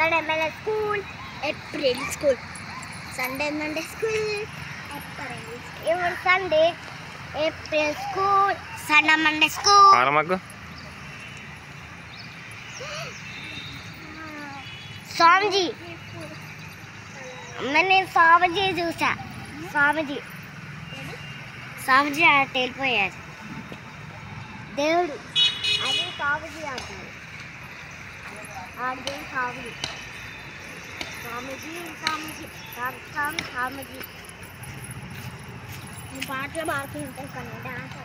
Saturday Monday school, April school. Sunday Monday school, April. Even Sunday, April school, Sunday Monday school. ఆరమకు स्वामी मैंने स्वामी चूसा स्वामी स्वामी आटेलिपोया దేవుడు అది స్వామిజీ అంటారు ఆడే స్వామిజీ స్వామిజీ స్వామిజీ స్వామి స్వామిజీ పాటలు పాడుతూ ఉంటాయి కానీ డాన్స్